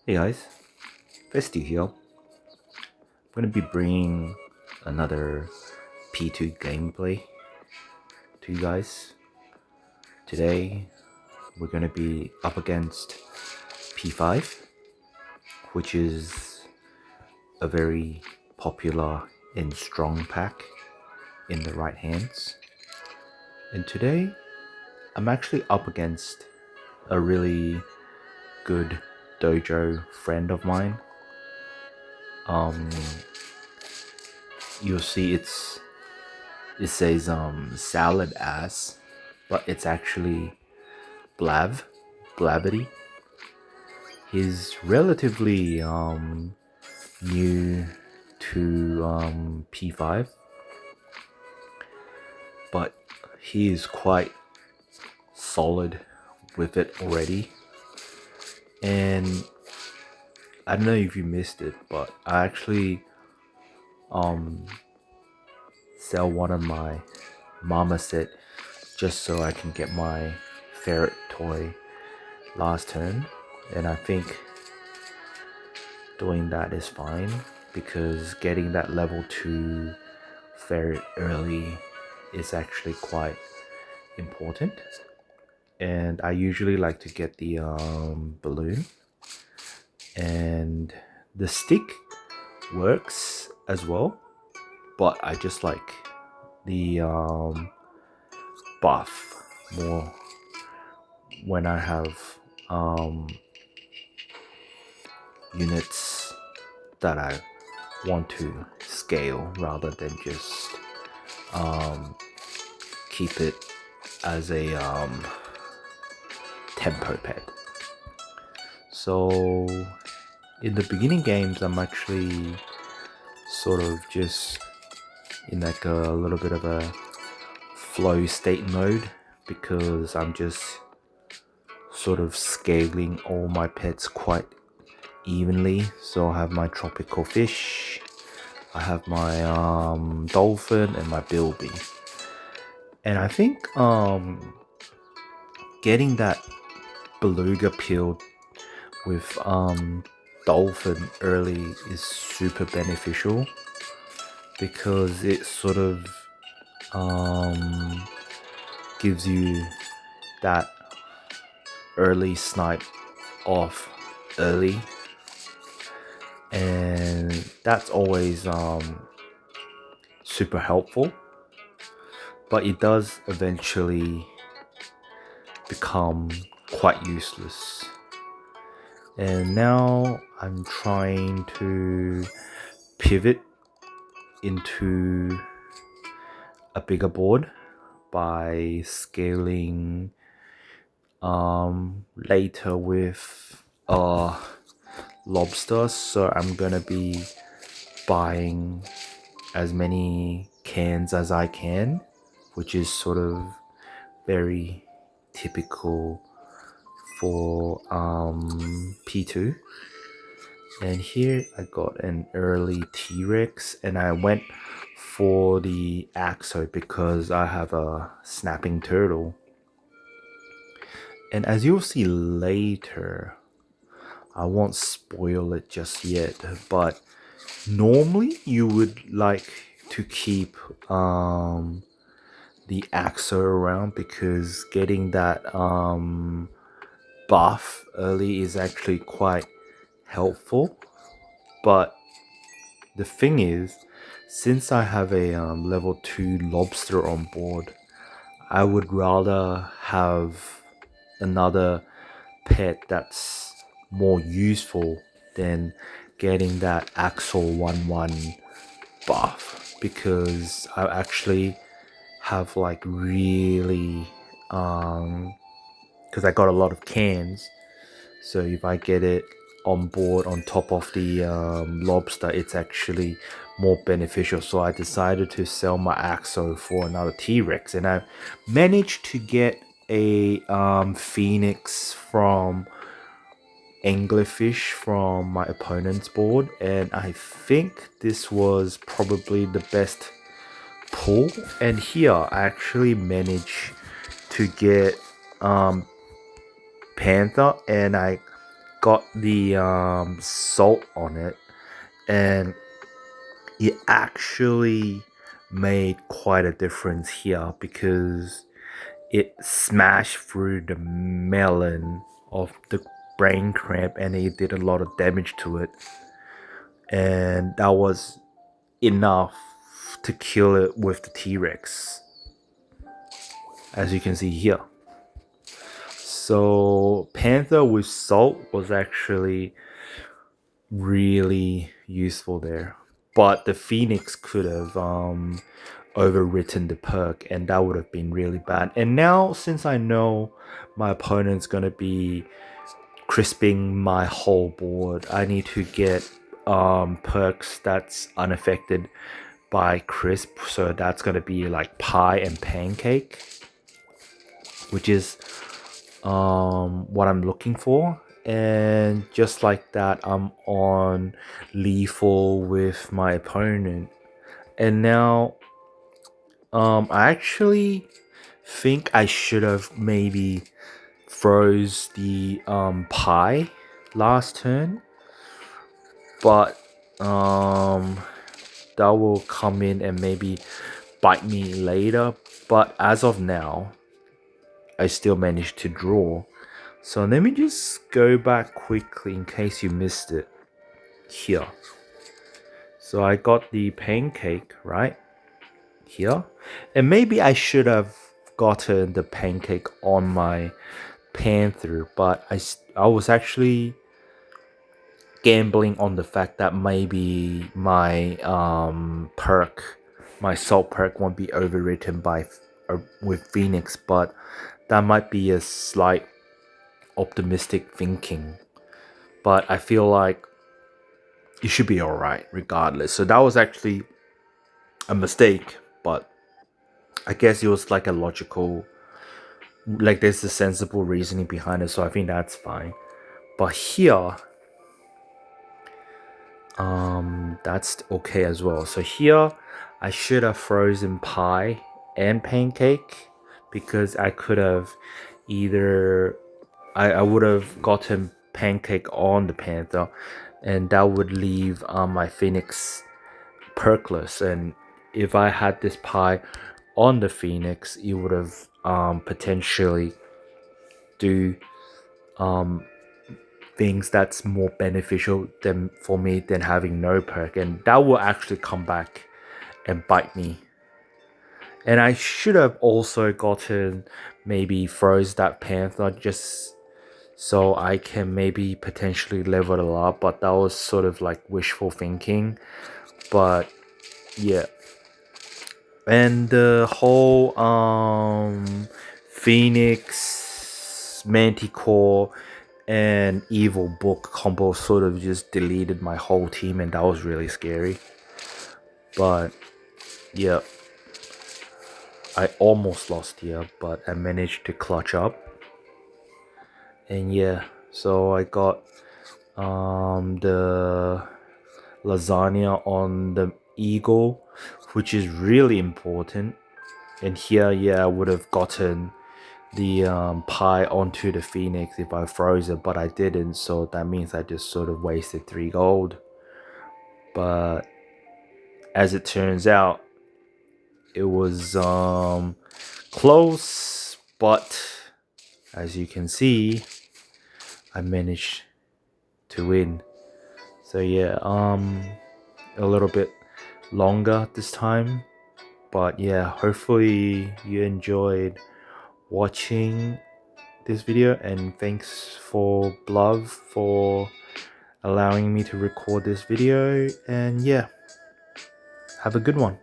Hey guys, Festy here. I'm going to be bringing another P2 gameplay to you guys. Today, we're going to be up against P5, which is a very popular and strong pack in the right hands. And today, I'm actually up against a really good dojo friend of mine. You'll see it says salad ass, but it's actually Blavity. He's relatively new to P5, but he is quite solid with it already. And I don't know if you missed it, but I actually sell one of my mama set just so I can get my ferret toy last turn, and I think doing that is fine because getting that level 2 ferret early is actually quite important. And I usually like to get the balloon, and the stick works as well, but I just like the buff more when I have units that I want to scale rather than just keep it as a tempo pet. So in the beginning games, I'm actually sort of just in like a little bit of a flow state mode because I'm just sort of scaling all my pets quite evenly. So I have my tropical fish, I have my dolphin and my bilby, and I think getting that beluga peeled with dolphin early is super beneficial because it sort of gives you that early snipe off early, and that's always super helpful, but it does eventually become quite useless. And now I'm trying to pivot into a bigger board by scaling later with lobster. So I'm gonna be buying as many cans as I can, which is sort of very typical for P2. And here I got an early T-Rex, and I went for the Axo because I have a snapping turtle. And as you'll see later, I won't spoil it just yet, but normally you would like to keep the Axo around because getting that buff early is actually quite helpful. But the thing is, since I have a level 2 lobster on board, I would rather have another pet that's more useful than getting that Axel 1-1 buff, because I actually have like really because I got a lot of cans, so if I get it on board on top of the lobster, it's actually more beneficial. So I decided to sell my Axo for another T-Rex, and I managed to get a Phoenix from anglerfish from my opponent's board, and I think this was probably the best pull. And here I actually managed to get Panther, and I got the salt on it, and it actually made quite a difference here because it smashed through the melon of the brain cramp, and it did a lot of damage to it, and that was enough to kill it with the T-Rex, as you can see here. So Panther with salt was actually really useful there, but the Phoenix could have overwritten the perk, and that would have been really bad. And now, since I know my opponent's gonna be crisping my whole board, I need to get perks that's unaffected by crisp. So that's gonna be like pie and pancake, which is what I'm looking for. And just like that, I'm on lethal with my opponent. And now I actually think I should have maybe froze the pie last turn, but that will come in and maybe bite me later. But as of now, I still managed to draw. So let me just go back quickly in case you missed it here. So I got the pancake right here, and maybe I should have gotten the pancake on my Panther, but I was actually gambling on the fact that maybe my perk, my salt perk, won't be overwritten by with Phoenix, but that might be a slight optimistic thinking. But I feel like it should be alright regardless. So that was actually a mistake, but I guess it was like a logical, like there's a sensible reasoning behind it, so I think that's fine. But here, that's okay as well. So here, I should have frozen pie and pancake because I could have either, I would have gotten pancake on the Panther, and that would leave my Phoenix perkless. And if I had this pie on the Phoenix, it would have potentially do things that's more beneficial than for me than having no perk, and that will actually come back and bite me. And I should have also gotten maybe froze that Panther just so I can maybe potentially level it up, but that was sort of like wishful thinking. But yeah, and the whole Phoenix, Manticore, and Evil Book combo sort of just deleted my whole team, and that was really scary. But yeah, I almost lost here, but I managed to clutch up. And yeah, so I got the lasagna on the eagle, which is really important. And here, yeah, I would have gotten the pie onto the Phoenix if I froze it, but I didn't, so that means I just sort of wasted 3 gold. But as it turns out, it was close, but as you can see, I managed to win. So yeah, a little bit longer this time, but yeah, hopefully you enjoyed watching this video, and thanks for Blove for allowing me to record this video. And yeah, have a good one.